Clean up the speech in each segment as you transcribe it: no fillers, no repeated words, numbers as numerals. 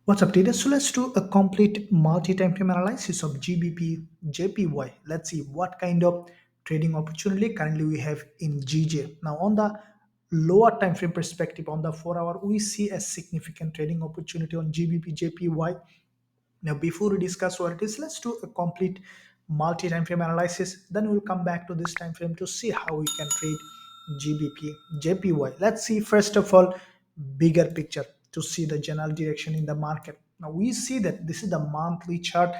What's up, traders? So let's do a complete multi-time frame analysis of GBP JPY. Let's see what kind of trading opportunity currently we have in GJ. Now, on the lower time frame perspective, on the 4 hour, we see a significant trading opportunity on GBP JPY. Now, before we discuss what it is, let's do a complete multi-time frame analysis. Then we'll come back to this time frame to see how we can trade GBP, JPY. Let's see first of all bigger picture to see the general direction in the market. Now we see that this is the monthly chart,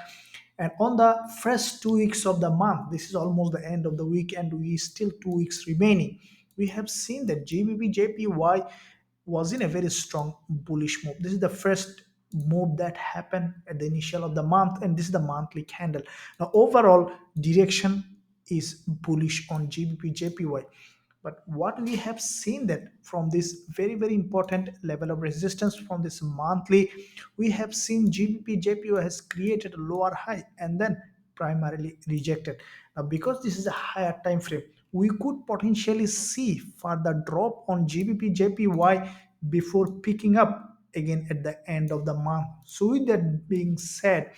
and on the first 2 weeks of the month, this is almost the end of the week, and we still 2 weeks remaining. We have seen that GBP, JPY was in a very strong bullish move. This is the first move that happened at the initial of the month, and this is the monthly candle. Now overall direction is bullish on GBP JPY, but what we have seen that from this very important level of resistance from this monthly, we have seen GBP JPY has created a lower high and then primarily rejected. Now because this is a higher time frame, we could potentially see further drop on GBP JPY before picking up again at the end of the month. So with that being said,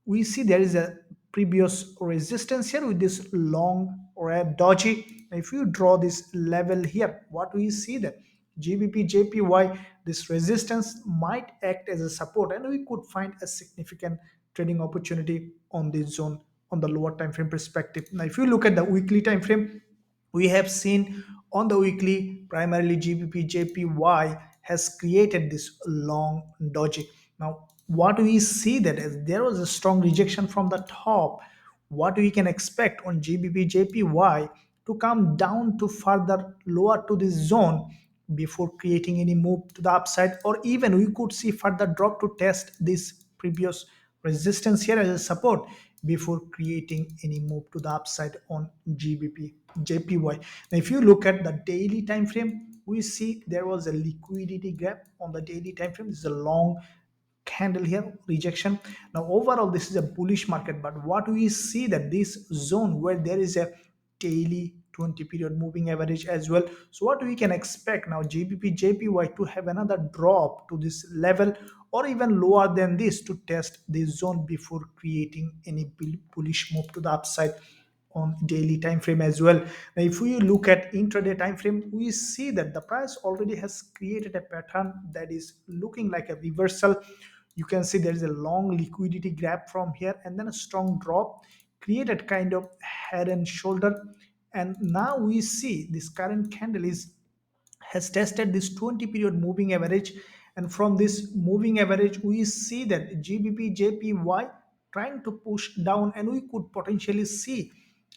we see there is a previous resistance here with this long red doji. If you draw this level here, what we see that GBP JPY, this resistance might act as a support, and we could find a significant trading opportunity on this zone on the lower time frame perspective. Now if you look at the weekly time frame, we have seen on the weekly primarily GBP JPY has created this long doji. Now what we see that as there was a strong rejection from the top, what we can expect on GBP JPY to come down to further lower to this zone before creating any move to the upside, or even we could see further drop to test this previous resistance here as a support before creating any move to the upside on GBP JPY. Now if you look at the daily time frame, we see there was a liquidity gap on the daily time frame. This is a long candle here, rejection. Now overall this is a bullish market, but what we see that this zone where there is a daily 20 period moving average as well. So what we can expect now, GBP JPY to have another drop to this level or even lower than this to test this zone before creating any bullish move to the upside on daily time frame as well. Now if we look at intraday time frame, we see that the price already has created a pattern that is looking like a reversal. You can see there is a long liquidity gap from here and then a strong drop created kind of head and shoulder, and now we see this current candle is has tested this 20 period moving average, and from this moving average we see that GBP JPY trying to push down, and we could potentially see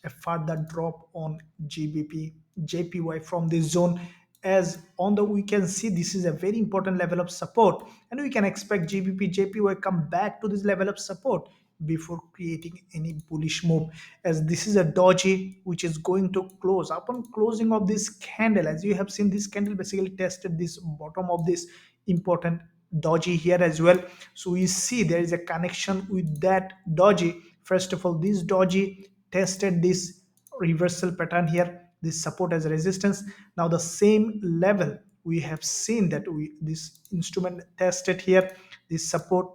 a further drop on GBP JPY from this zone. As on the we can see this is a very important level of support, and we can expect GBP JPY come back to this level of support before creating any bullish move, as this is a doji which is going to close. Upon closing of this candle, as you have seen, this candle basically tested this bottom of this important doji here as well. So we see there is a connection with that doji. First of all, this doji tested this reversal pattern here, this support as a resistance. Now the same level we have seen that this instrument tested here this support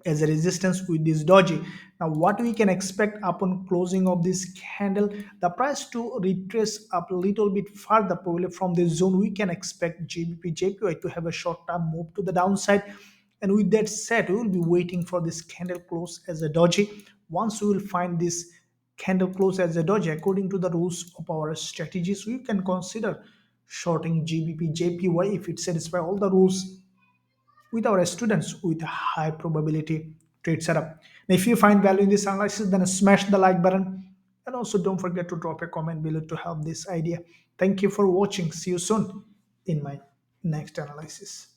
as a resistance with this doji. Now what we can expect upon closing of this candle, the price to retrace up a little bit further probably from this zone. We can expect GBP JPY to have a short term move to the downside, and with that said, we will be waiting for this candle close as a doji. Once we will find this candle close as a doji according to the rules of our strategies, we can consider shorting GBP JPY if it satisfies all the rules with our students with high probability trade setup. Now, if you find value in this analysis, then smash the like button, and also don't forget to drop a comment below to help this idea. Thank you for watching. See you soon in my next analysis.